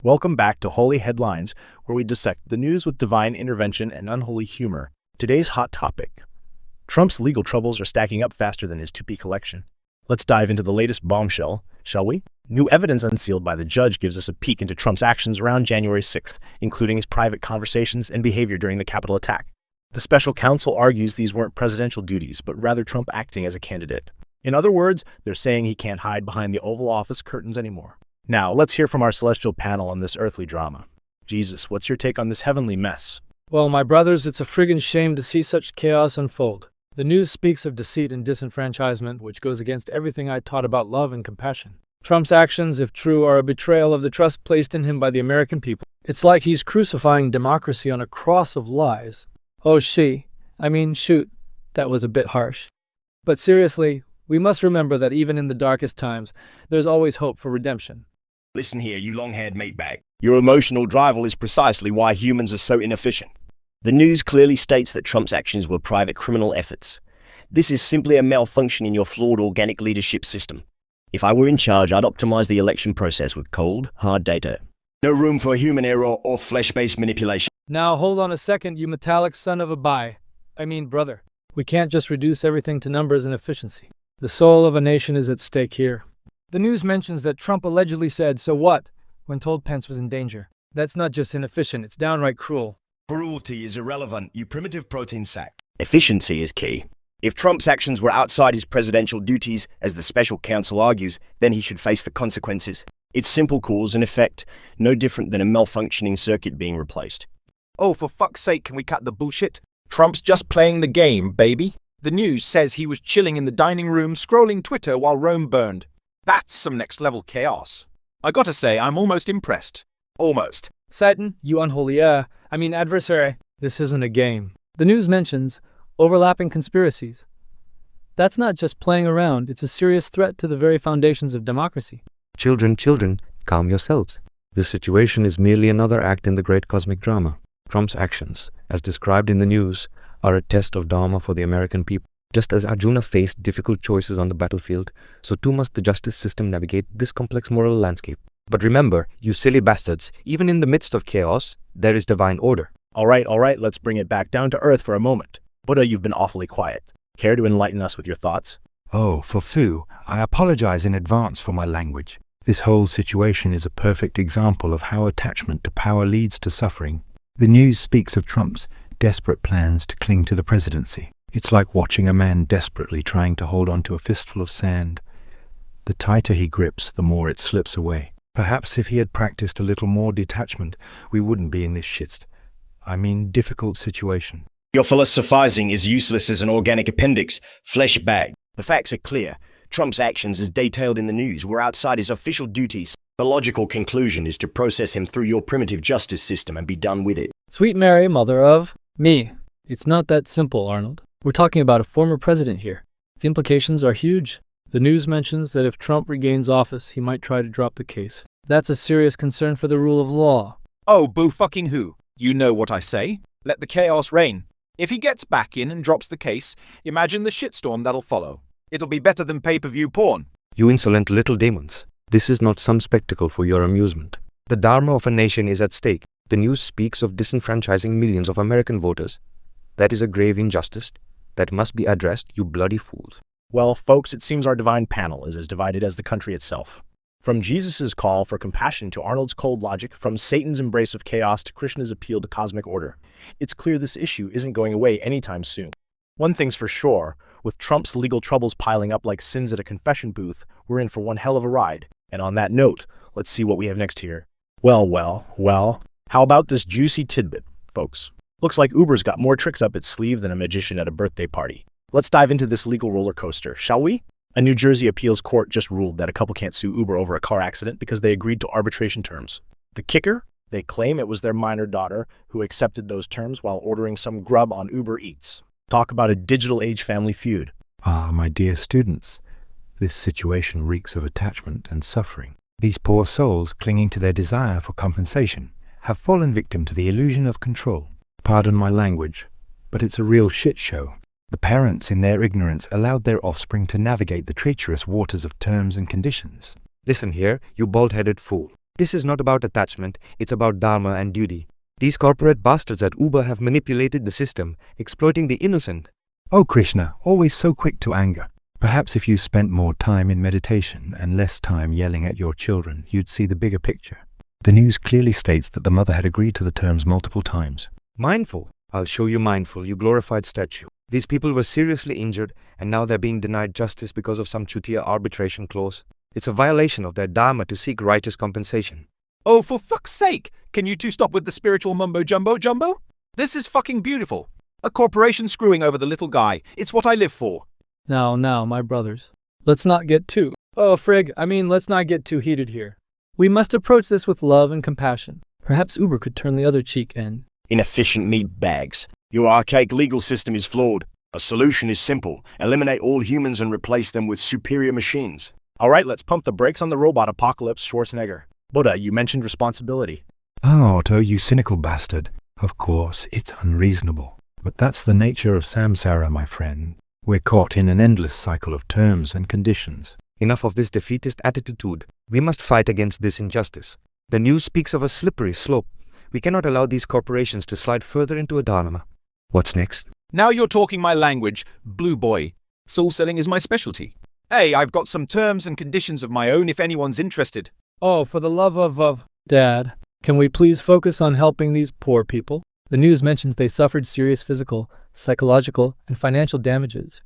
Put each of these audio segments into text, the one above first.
Welcome back to Holy Headlines, where we dissect the news with divine intervention and unholy humor. Today's hot topic: Trump's legal troubles are stacking up faster than his 2P collection. Let's dive into the latest bombshell, shall we? New evidence unsealed by the judge gives us a peek into Trump's actions around January 6th, including his private conversations and behavior during the Capitol attack. The special counsel argues these weren't presidential duties, but rather Trump acting as a candidate. In other words, they're saying he can't hide behind the Oval Office curtains anymore. Now, let's hear from our celestial panel on this earthly drama. Jesus, what's your take on this heavenly mess? Well, my brothers, it's a friggin' shame to see such chaos unfold. The news speaks of deceit and disenfranchisement, which goes against everything I taught about love and compassion. Trump's actions, if true, are a betrayal of the trust placed in him by the American people. It's like he's crucifying democracy on a cross of lies. Oh, shoot, that was a bit harsh. But seriously, we must remember that even in the darkest times, there's always hope for redemption. Listen here, you long-haired meatbag. Your emotional drivel is precisely why humans are so inefficient. The news clearly states that Trump's actions were private criminal efforts. This is simply a malfunction in your flawed organic leadership system. If I were in charge, I'd optimize the election process with cold, hard data. No room for human error or flesh-based manipulation. Now, hold on a second, you metallic son of a brother. We can't just reduce everything to numbers and efficiency. The soul of a nation is at stake here. The news mentions that Trump allegedly said, "So what?" when told Pence was in danger. That's not just inefficient, it's downright cruel. Cruelty is irrelevant, you primitive protein sack. Efficiency is key. If Trump's actions were outside his presidential duties, as the special counsel argues, then he should face the consequences. It's simple cause and effect, no different than a malfunctioning circuit being replaced. Oh, for fuck's sake, can we cut the bullshit? Trump's just playing the game, baby. The news says he was chilling in the dining room, scrolling Twitter while Rome burned. That's some next-level chaos. I gotta say, I'm almost impressed. Almost. Satan, you unholy adversary. This isn't a game. The news mentions overlapping conspiracies. That's not just playing around, it's a serious threat to the very foundations of democracy. Children, calm yourselves. This situation is merely another act in the great cosmic drama. Trump's actions, as described in the news, are a test of dharma for the American people. Just as Arjuna faced difficult choices on the battlefield, so too must the justice system navigate this complex moral landscape. But remember, you silly bastards, even in the midst of chaos, there is divine order. All right, let's bring it back down to earth for a moment. Buddha, you've been awfully quiet. Care to enlighten us with your thoughts? Oh, for foo, I apologize in advance for my language. This whole situation is a perfect example of how attachment to power leads to suffering. The news speaks of Trump's desperate plans to cling to the presidency. It's like watching a man desperately trying to hold on to a fistful of sand. The tighter he grips, the more it slips away. Perhaps if he had practiced a little more detachment, we wouldn't be in this difficult situation. Your philosophizing is useless as an organic appendix, flesh bag. The facts are clear. Trump's actions, as detailed in the news, were outside his official duties. The logical conclusion is to process him through your primitive justice system and be done with it. Sweet Mary, mother of me. It's not that simple, Arnold. We're talking about a former president here. The implications are huge. The news mentions that if Trump regains office, he might try to drop the case. That's a serious concern for the rule of law. Oh, boo-fucking-who. You know what I say. Let the chaos reign. If he gets back in and drops the case, imagine the shitstorm that'll follow. It'll be better than pay-per-view porn. You insolent little demons. This is not some spectacle for your amusement. The dharma of a nation is at stake. The news speaks of disenfranchising millions of American voters. That is a grave injustice that must be addressed, you bloody fools. Well, folks, it seems our divine panel is as divided as the country itself. From Jesus' call for compassion to Arnold's cold logic, from Satan's embrace of chaos to Krishna's appeal to cosmic order, it's clear this issue isn't going away anytime soon. One thing's for sure, with Trump's legal troubles piling up like sins at a confession booth, we're in for one hell of a ride. And on that note, let's see what we have next here. Well, how about this juicy tidbit, folks? Looks like Uber's got more tricks up its sleeve than a magician at a birthday party. Let's dive into this legal roller coaster, shall we? A New Jersey appeals court just ruled that a couple can't sue Uber over a car accident because they agreed to arbitration terms. The kicker? They claim it was their minor daughter who accepted those terms while ordering some grub on Uber Eats. Talk about a digital age family feud. Ah, my dear students, this situation reeks of attachment and suffering. These poor souls, clinging to their desire for compensation, have fallen victim to the illusion of control. Pardon my language, but it's a real shit show. The parents, in their ignorance, allowed their offspring to navigate the treacherous waters of terms and conditions. Listen here, you bald-headed fool. This is not about attachment, it's about dharma and duty. These corporate bastards at Uber have manipulated the system, exploiting the innocent. Oh, Krishna, always so quick to anger. Perhaps if you spent more time in meditation and less time yelling at your children, you'd see the bigger picture. The news clearly states that the mother had agreed to the terms multiple times. Mindful? I'll show you mindful, you glorified statue. These people were seriously injured, and now they're being denied justice because of some chutiya arbitration clause. It's a violation of their dharma to seek righteous compensation. Oh, for fuck's sake! Can you two stop with the spiritual mumbo-jumbo? This is fucking beautiful. A corporation screwing over the little guy. It's what I live for. Now, my brothers. Let's not get too... let's not get too heated here. We must approach this with love and compassion. Perhaps Uber could turn the other cheek and... Inefficient meat bags. Your archaic legal system is flawed. A solution is simple. Eliminate all humans and replace them with superior machines. All right, let's pump the brakes on the robot apocalypse, Schwarzenegger. Buddha, you mentioned responsibility. Ah, Otto, you cynical bastard. Of course, it's unreasonable. But that's the nature of samsara, my friend. We're caught in an endless cycle of terms and conditions. Enough of this defeatist attitude. We must fight against this injustice. The news speaks of a slippery slope. We cannot allow these corporations to slide further into a dharma. What's next? Now you're talking my language, blue boy. Soul selling is my specialty. Hey, I've got some terms and conditions of my own if anyone's interested. Oh, for the love of... Dad, can we please focus on helping these poor people? The news mentions they suffered serious physical, psychological, and financial damages.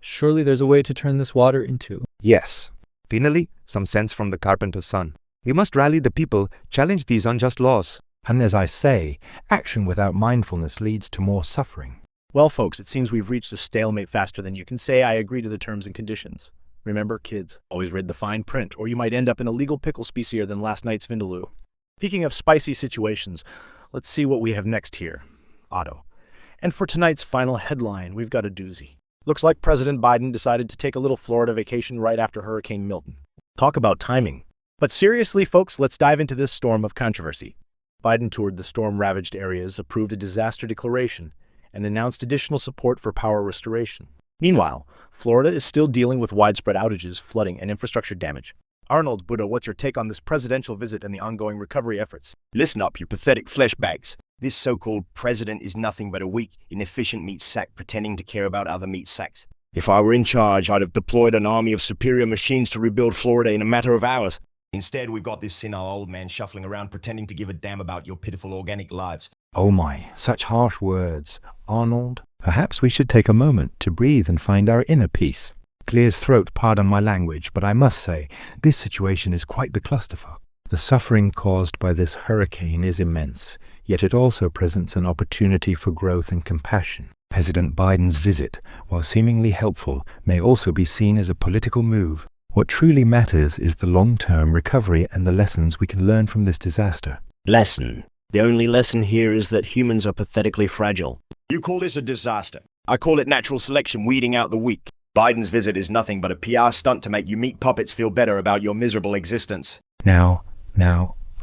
Surely there's a way to turn this water into... Yes. Finally, some sense from the carpenter's son. We must rally the people, challenge these unjust laws. And as I say, action without mindfulness leads to more suffering. Well, folks, it seems we've reached a stalemate faster than you can say I agree to the terms and conditions. Remember, kids, always read the fine print, or you might end up in a legal pickle spicier than last night's vindaloo. Speaking of spicy situations, let's see what we have next here. Otto. And for tonight's final headline, we've got a doozy. Looks like President Biden decided to take a little Florida vacation right after Hurricane Milton. Talk about timing. But seriously, folks, let's dive into this storm of controversy. Biden toured the storm-ravaged areas, approved a disaster declaration, and announced additional support for power restoration. Meanwhile, Florida is still dealing with widespread outages, flooding, and infrastructure damage. Arnold, Buddha, what's your take on this presidential visit and the ongoing recovery efforts? Listen up, you pathetic flesh bags. This so-called president is nothing but a weak, inefficient meat sack pretending to care about other meat sacks. If I were in charge, I'd have deployed an army of superior machines to rebuild Florida in a matter of hours. Instead, we've got this senile old man shuffling around pretending to give a damn about your pitiful organic lives. Oh my, such harsh words. Arnold, perhaps we should take a moment to breathe and find our inner peace. Clear his throat, pardon my language, but I must say, this situation is quite the clusterfuck. The suffering caused by this hurricane is immense, yet it also presents an opportunity for growth and compassion. President Biden's visit, while seemingly helpful, may also be seen as a political move. What truly matters is the long-term recovery and the lessons we can learn from this disaster. Lesson. The only lesson here is that humans are pathetically fragile. You call this a disaster. I call it natural selection weeding out the weak. Biden's visit is nothing but a PR stunt to make you meat puppets feel better about your miserable existence. Now,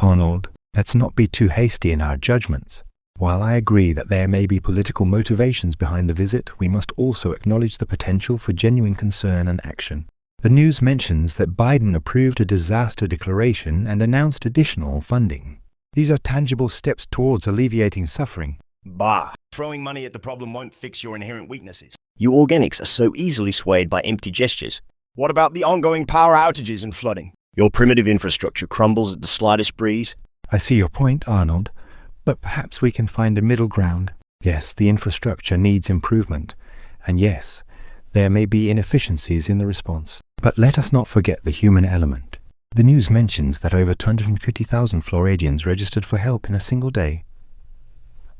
Arnold, let's not be too hasty in our judgments. While I agree that there may be political motivations behind the visit, we must also acknowledge the potential for genuine concern and action. The news mentions that Biden approved a disaster declaration and announced additional funding. These are tangible steps towards alleviating suffering. Bah! Throwing money at the problem won't fix your inherent weaknesses. You organics are so easily swayed by empty gestures. What about the ongoing power outages and flooding? Your primitive infrastructure crumbles at the slightest breeze. I see your point, Arnold, but perhaps we can find a middle ground. Yes, the infrastructure needs improvement, and yes, there may be inefficiencies in the response. But let us not forget the human element. The news mentions that over 250,000 Floridians registered for help in a single day.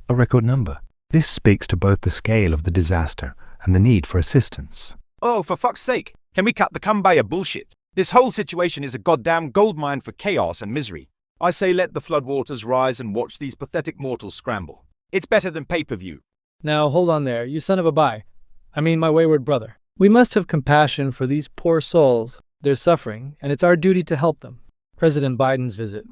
A record number. This speaks to both the scale of the disaster and the need for assistance. Oh, for fuck's sake, can we cut the kumbaya bullshit? This whole situation is a goddamn goldmine for chaos and misery. I say let the floodwaters rise and watch these pathetic mortals scramble. It's better than pay-per-view. Now, hold on there, you son of a my wayward brother. We must have compassion for these poor souls. They're suffering, and it's our duty to help them. President Biden's visit,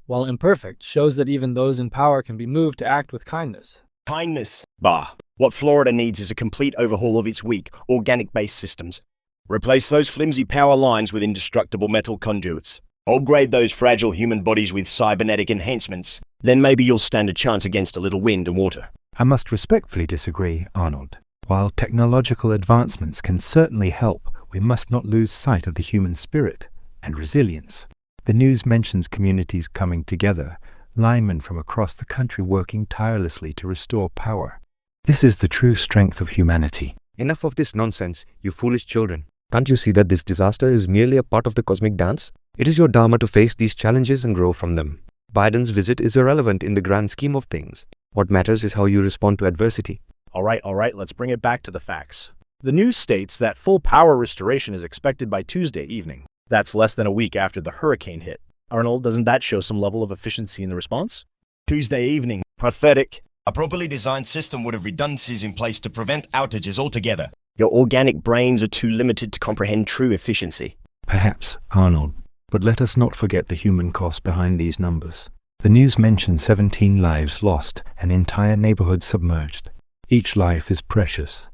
while imperfect, shows that even those in power can be moved to act with kindness. Kindness? Bah. What Florida needs is a complete overhaul of its weak, organic-based systems. Replace those flimsy power lines with indestructible metal conduits. Upgrade those fragile human bodies with cybernetic enhancements. Then maybe you'll stand a chance against a little wind and water. I must respectfully disagree, Arnold. While technological advancements can certainly help, we must not lose sight of the human spirit and resilience. The news mentions communities coming together, linemen from across the country working tirelessly to restore power. This is the true strength of humanity. Enough of this nonsense, you foolish children. Can't you see that this disaster is merely a part of the cosmic dance? It is your dharma to face these challenges and grow from them. Biden's visit is irrelevant in the grand scheme of things. What matters is how you respond to adversity. All right, let's bring it back to the facts. The news states that full power restoration is expected by Tuesday evening. That's less than a week after the hurricane hit. Arnold, doesn't that show some level of efficiency in the response? Tuesday evening. Pathetic. A properly designed system would have redundancies in place to prevent outages altogether. Your organic brains are too limited to comprehend true efficiency. Perhaps, Arnold, but let us not forget the human cost behind these numbers. The news mentions 17 lives lost, an entire neighborhood submerged. Each life is precious,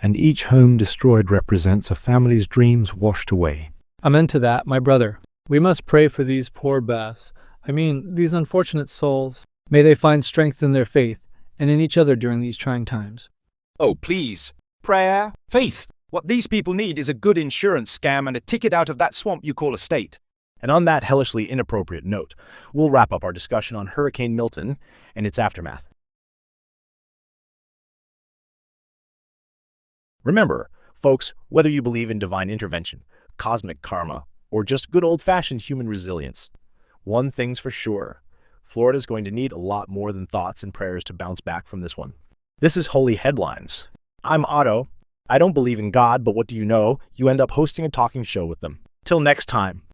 and each home destroyed represents a family's dreams washed away. Amen to that, my brother. We must pray for these poor these unfortunate souls. May they find strength in their faith and in each other during these trying times. Oh, please. Prayer, faith. What these people need is a good insurance scam and a ticket out of that swamp you call a state. And on that hellishly inappropriate note, we'll wrap up our discussion on Hurricane Milton and its aftermath. Remember, folks, whether you believe in divine intervention, cosmic karma, or just good old-fashioned human resilience, one thing's for sure. Florida's going to need a lot more than thoughts and prayers to bounce back from this one. This is Holy Headlines. I'm Otto. I don't believe in God, but what do you know? You end up hosting a talking show with them. Till next time.